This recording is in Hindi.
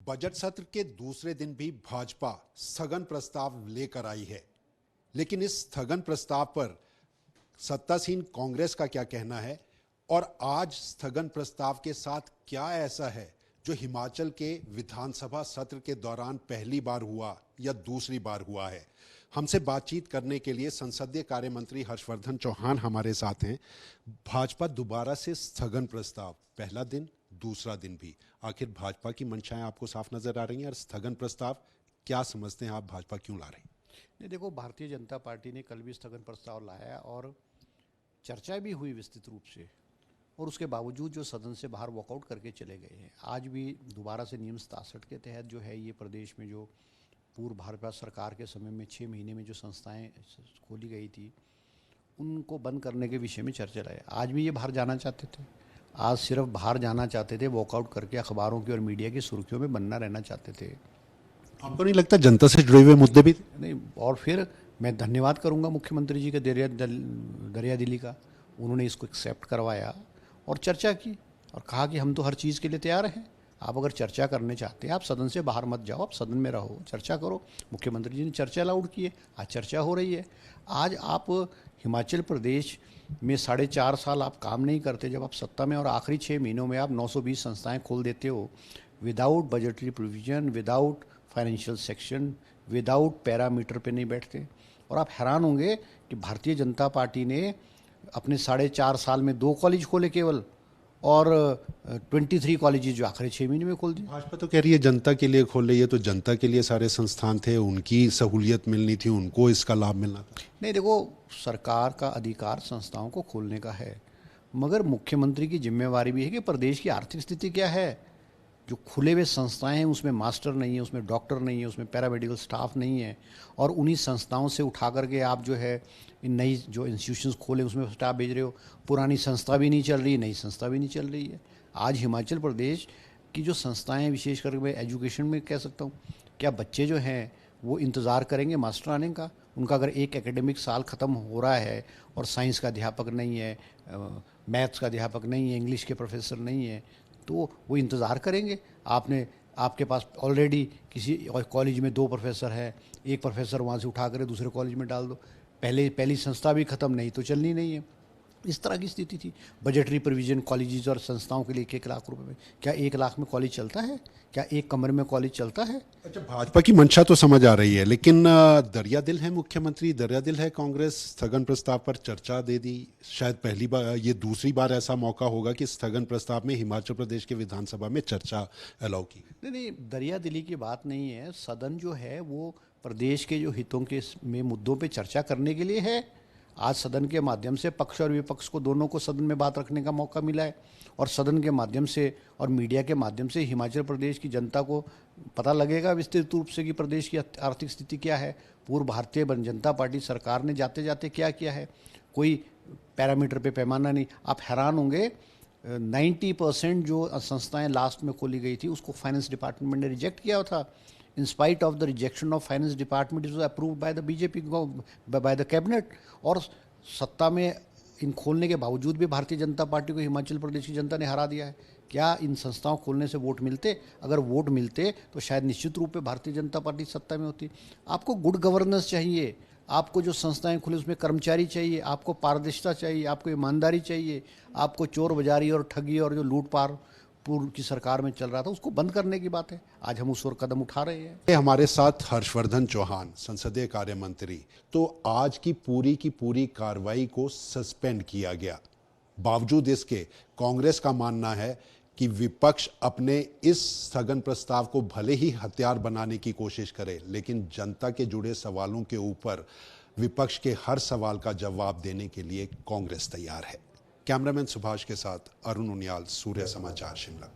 बजट सत्र के दूसरे दिन भी भाजपा स्थगन प्रस्ताव लेकर आई है, लेकिन इस स्थगन प्रस्ताव पर सत्तासीन कांग्रेस का क्या कहना है और आज स्थगन प्रस्ताव के साथ क्या ऐसा है जो हिमाचल के विधानसभा सत्र के दौरान पहली बार हुआ या दूसरी बार हुआ है। हमसे बातचीत करने के लिए संसदीय कार्य मंत्री हर्षवर्धन चौहान हमारे साथ हैं। भाजपा दोबारा से स्थगन प्रस्ताव, पहला दिन दूसरा दिन भी, आखिर भाजपा की मंशाएं आपको साफ नजर आ रही हैं और स्थगन प्रस्ताव क्या समझते हैं आप, भाजपा क्यों ला रही है? नहीं, देखो, भारतीय जनता पार्टी ने कल भी स्थगन प्रस्ताव लाया और चर्चा भी हुई विस्तृत रूप से, और उसके बावजूद जो सदन से बाहर वॉकआउट करके चले गए हैं। आज भी दोबारा से नियम 67 के तहत जो है ये प्रदेश में जो पूर्व भाजपा सरकार के समय में 6 महीने में जो संस्थाएं खोली गई थी उनको बंद करने के विषय में चर्चा रहे। आज भी ये बाहर जाना चाहते थे, आज सिर्फ बाहर जाना चाहते थे, वॉकआउट करके अखबारों की और मीडिया की सुर्खियों में बनना रहना चाहते थे। आपको नहीं लगता जनता से जुड़े हुए मुद्दे भी नहीं? और फिर मैं धन्यवाद करूंगा मुख्यमंत्री जी के दरिया दिली का, उन्होंने इसको एक्सेप्ट करवाया और चर्चा की और कहा कि हम तो हर चीज़ के लिए तैयार हैं। आप अगर चर्चा करने चाहते हैं, आप सदन से बाहर मत जाओ, आप सदन में रहो, चर्चा करो। मुख्यमंत्री जी ने चर्चा अलाउड की है, आज चर्चा हो रही है। आज आप हिमाचल प्रदेश में 4.5 साल आप काम नहीं करते, जब आप सत्ता में, और आखिरी 6 महीनों में आप 920 संस्थाएं खोल देते हो without budgetary provision, without financial section, without parameter पे नहीं बैठते। और आप हैरान होंगे कि भारतीय जनता पार्टी ने अपने 4.5 साल में 2 कॉलेज खोले केवल, और 23 कॉलेजेस जो आखिरी 6 महीने में खोल दिए। भाजपा तो कह रही है जनता के लिए खोले, ये तो जनता के लिए सारे संस्थान थे, उनकी सहूलियत मिलनी थी, उनको इसका लाभ मिलना था। नहीं, देखो, सरकार का अधिकार संस्थाओं को खोलने का है, मगर मुख्यमंत्री की जिम्मेवारी भी है कि प्रदेश की आर्थिक स्थिति क्या है। जो खुले हुए संस्थाएं हैं उसमें मास्टर नहीं है, उसमें डॉक्टर नहीं है, उसमें पैरामेडिकल स्टाफ नहीं है, और उन्हीं संस्थाओं से उठा करके आप जो है इन नई जो इंस्टीट्यूशंस खोले उसमें स्टाफ भेज रहे हो। पुरानी संस्था भी नहीं चल रही, नई संस्था भी नहीं चल रही है। आज हिमाचल प्रदेश की जो संस्थाएं, विशेष करके मैं एजुकेशन में कह सकता हूँ, क्या बच्चे जो हैं वो इंतज़ार करेंगे मास्टर आने का? उनका अगर एक एकेडमिक साल ख़त्म हो रहा है और साइंस का अध्यापक नहीं है, मैथ्स का अध्यापक नहीं है, इंग्लिश के प्रोफेसर नहीं है, तो वो इंतज़ार करेंगे? आपके पास ऑलरेडी किसी कॉलेज में 2 प्रोफेसर है, एक प्रोफेसर वहाँ से उठा कर दूसरे कॉलेज में डाल दो, पहली संस्था भी ख़त्म, नहीं तो चलनी नहीं है। इस तरह की स्थिति थी। बजटरी प्रोविजन कॉलेजेस और संस्थाओं के लिए 1 लाख रुपए में, क्या 1 लाख में कॉलेज चलता है? क्या एक कमरे में कॉलेज चलता है? अच्छा, भाजपा की मंशा तो समझ आ रही है, लेकिन दरिया दिल है मुख्यमंत्री, दरिया दिल है कांग्रेस। स्थगन प्रस्ताव पर चर्चा दे दी, शायद पहली बार, ये दूसरी बार ऐसा मौका होगा कि स्थगन प्रस्ताव में हिमाचल प्रदेश के विधानसभा में चर्चा अलाउ की। नहीं, दरिया दिली की बात नहीं है। सदन जो है वो प्रदेश के जो हितों के में मुद्दों पे चर्चा करने के लिए है। आज सदन के माध्यम से पक्ष और विपक्ष को दोनों को सदन में बात रखने का मौका मिला है, और सदन के माध्यम से और मीडिया के माध्यम से हिमाचल प्रदेश की जनता को पता लगेगा विस्तृत रूप से कि प्रदेश की आर्थिक स्थिति क्या है। पूर्व भारतीय जनता पार्टी सरकार ने जाते जाते क्या किया है, कोई पैरामीटर पे पैमाना नहीं। आप हैरान होंगे, 90% जो संस्थाएं लास्ट में खोली गई थी उसको फाइनेंस डिपार्टमेंट ने रिजेक्ट किया था। In spite of the rejection of finance department, it was approved by the BJP, by the cabinet। और सत्ता में इन खोलने के बावजूद भी भारतीय जनता पार्टी को हिमाचल प्रदेश की जनता ने हरा दिया है। क्या इन संस्थाओं खोलने से वोट मिलते? अगर वोट मिलते तो शायद निश्चित रूप से भारतीय जनता पार्टी सत्ता में होती। आपको गुड गवर्नेंस चाहिए, आपको जो संस्थाएं खुली उसमें कर्मचारी चाहिए, आपको पारदर्शिता चाहिए, आपको ईमानदारी चाहिए, आपको चोर बाजारी और ठगी और जो लूटपाट पूर्व की सरकार में चल रहा था उसको बंद करने की बात है। आज हम उस ओर कदम उठा रहे हैं। हमारे साथ हर्षवर्धन चौहान, संसदीय कार्य मंत्री। तो आज की पूरी कार्रवाई को सस्पेंड किया गया, बावजूद इसके कांग्रेस का मानना है कि विपक्ष अपने इस स्थगन प्रस्ताव को भले ही हथियार बनाने की कोशिश करे, लेकिन जनता के जुड़े सवालों के ऊपर विपक्ष के हर सवाल का जवाब देने के लिए कांग्रेस तैयार है। कैमरामैन सुभाष के साथ अरुण उनियाल, सूर्य समाचार, शिमला।